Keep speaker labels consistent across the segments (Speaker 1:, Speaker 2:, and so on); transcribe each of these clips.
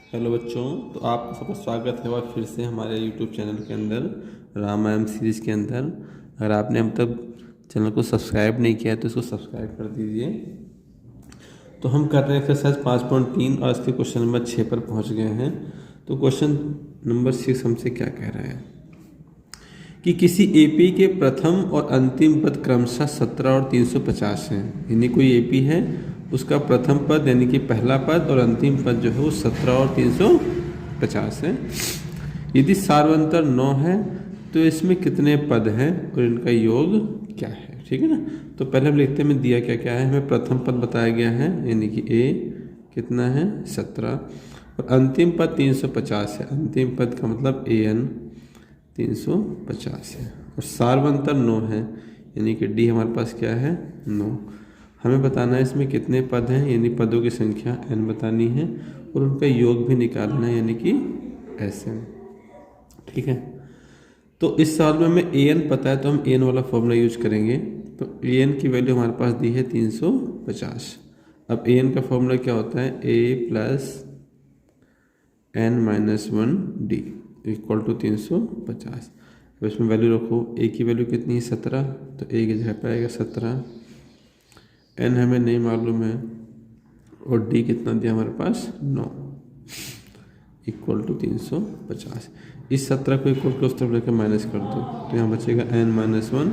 Speaker 1: Hello बच्चों, तो आपका सबका स्वागत है और फिर से हमारे यूट्यूब चैनल के अंदर रामायण सीरीज़ के अंदर। अगर आपने अब तक चैनल को सब्सक्राइब नहीं किया है तो इसको सब्सक्राइब कर दीजिए। तो हम कर रहे हैं एक्सरसाइज 5.3 और इसके क्वेश्चन नंबर 6 पर पहुंच गए हैं। तो क्वेश्चन नंबर 6 हमसे क्या कह रहा है कि किसी एपी के प्रथम और अंतिम पद क्रमशः 17 और 350 हैं। यानी कोई एपी है, उसका प्रथम पद यानी कि पहला पद और अंतिम पद जो है वो 17 और 350 है। यदि सार्वंतर 9 है तो इसमें कितने पद हैं और इनका योग क्या है। ठीक है ना। तो पहले हम लिखते हैं, हमें दिया क्या क्या है। हमें प्रथम पद बताया गया है यानी कि ए कितना है 17 और अंतिम पद 350 है। अंतिम पद का मतलब ए एन 350 है और सार्वंतर 9 है यानी कि डी हमारे पास क्या है 9। हमें बताना है इसमें कितने पद हैं यानी पदों की संख्या n बतानी है और उनका योग भी निकालना है यानी कि Sn। ठीक है। तो इस सवाल में हमें an पता है तो हम an वाला फॉर्मूला यूज करेंगे। तो an की वैल्यू हमारे पास दी है 350। अब an का फॉर्मूला क्या होता है a plus n-1 d equal to 350। अब इसमें वैल्यू रखो, a की वैल्यू कितनी है 17 तो a की जगह पर आएगा 17, n हमें नहीं मालूम है और d कितना दिया हमारे पास 9 इक्वल टू 350। इस 17 को इक्वल टू उस तरफ लेकर माइनस कर दो तो यहाँ बचेगा n-1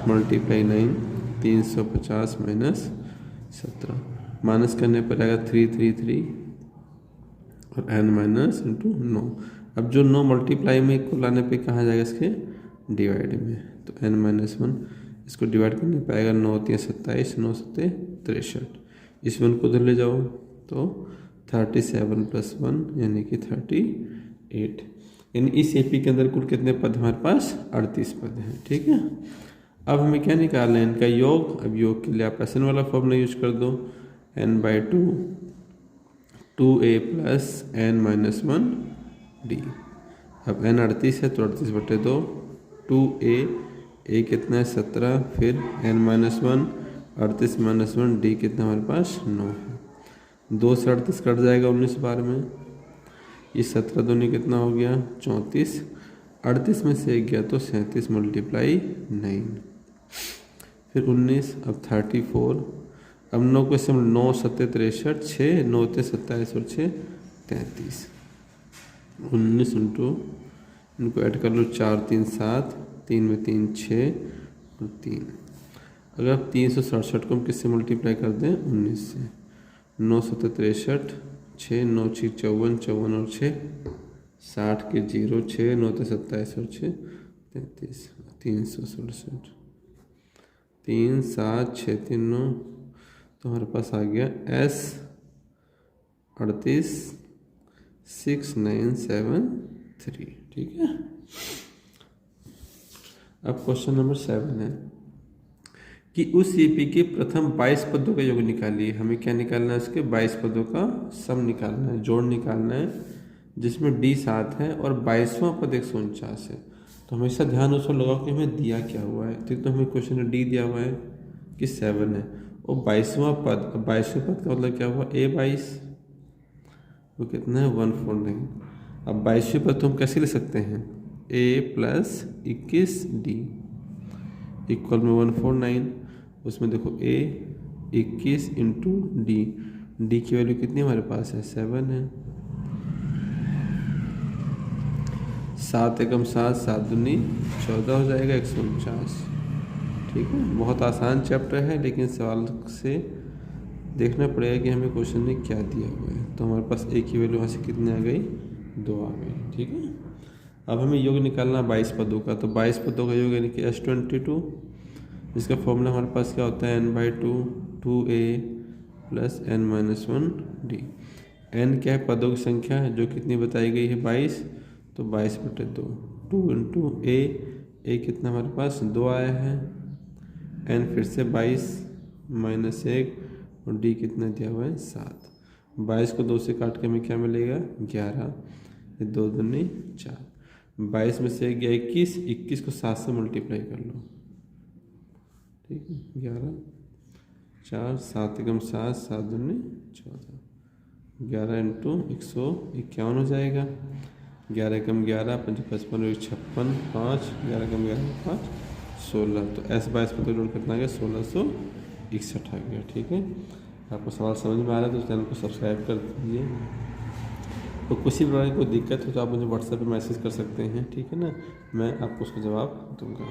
Speaker 1: मल्टीप्लाई 9 350 माइनस 17। माइनस करने पर आएगा 333 और n माइनस इंटू 9। अब जो 9 मल्टीप्लाई में इक्वल लाने पे कहाँ जाएगा इसके डिवाइड में, तो n-1 इसको डिवाइड करने पाएगा 9 3 27 9 7 63। इस 1 को उधर ले जाओ तो 37 प्लस 1 यानी कि 38। यानी इस एपी के अंदर कुल कितने पद हमारे पास 38 पद हैं। ठीक है। अब हमें क्या निकालना है इनका योग। अब योग के लिए आप एसएन वाला फॉर्मूला यूज कर दो, n/2 2a plus n-1 d। अब n 38 है तो 38/2 2a a कितना है 17 फिर n-1 38 माइनस 1 d कितना हमारे पास 9 है। 2 से 38 कट जाएगा 19 बार में, ये 17 दूनी कितना हो गया 34। 38 में से 1 गया तो 37 मल्टीप्लाई 9 फिर 19। अब 34। अब 9 को इससे 9 7 63 6 9 27 और 6 33। 19 इंटू इनको ऐड कर लो 4 3 7 3 में 3 6 और 3। अगर आप 367 को हम किससे मल्टीप्लाई कर दें 19 से, 9 7 63 6 9 6 54 54 और 6 60 के 0 6 9 27 और 6 33 367 3 7 6 3 9। तो हमारे पास आ गया S 38 6973। ठीक है। अब क्वेश्चन नंबर 7 है कि उस ईपी के प्रथम 22 पदों का योग निकालिए। हमें क्या निकालना है, उसके 22 पदों का सम निकालना है, जोड़ निकालना है, जिसमें d 7 है और 22वां पद 149 है। तो हमेशा ध्यान उसको लगाओ कि हमें दिया क्या हुआ है। ठीक, तो हमें क्वेश्चन में d दिया हुआ है कि 7 है और 22वां पद, अब 22वें पद का मतलब क्या हुआ a22 वो कितना है 149। अब 22वें पद तो हम कैसे ले सकते हैं a प्लस 21d इक्वल में 149। उसमें देखो a 21 इंटू डी की वैल्यू कितनी हमारे पास है 7 है। 7 एकम 7 7 दूनी 14 हो जाएगा 149। ठीक है। बहुत आसान चैप्टर है लेकिन सवाल से देखना पड़ेगा कि हमें क्वेश्चन में क्या दिया हुआ है। तो हमारे पास a की वैल्यू वहाँ से कितनी आ गई 2 आ गई। ठीक है। अब हमें योग निकालना 22 पदों का। तो 22 पदों का योग यानी कि S22, जिसका फॉर्मूला हमारे पास क्या होता है n/2 2a plus n-1 d। n क्या है पदों की संख्या है जो कितनी बताई गई है 22, तो 22/2 2 इंटू a कितना हमारे पास 2 आया है, n फिर से 22 माइनस 1 और d कितना दिया हुआ है 7। 22 को 2 से काट के हमें क्या मिलेगा 11, ये 2 दूनी 4। 22 में से 1 गया 21, 21 को 7 से मल्टीप्लाई कर लो। ठीक है। 11 4 7 एकम 7 7 दूनी 14 11 इंटू 151 हो जाएगा। 11 कम 11 5 55 और 56 5 11 कम 11 5 16। तो एस बाय एस पर तो लोड कितना आ गया 1661 आ गया। ठीक है, आपको सवाल समझ में आ रहा है तो चैनल को सब्सक्राइब कर दीजिए। तो किसी प्रकार की कोई दिक्कत हो तो आप मुझे व्हाट्सएप पे मैसेज कर सकते हैं। ठीक है ना, मैं आपको उसका जवाब दूंगा।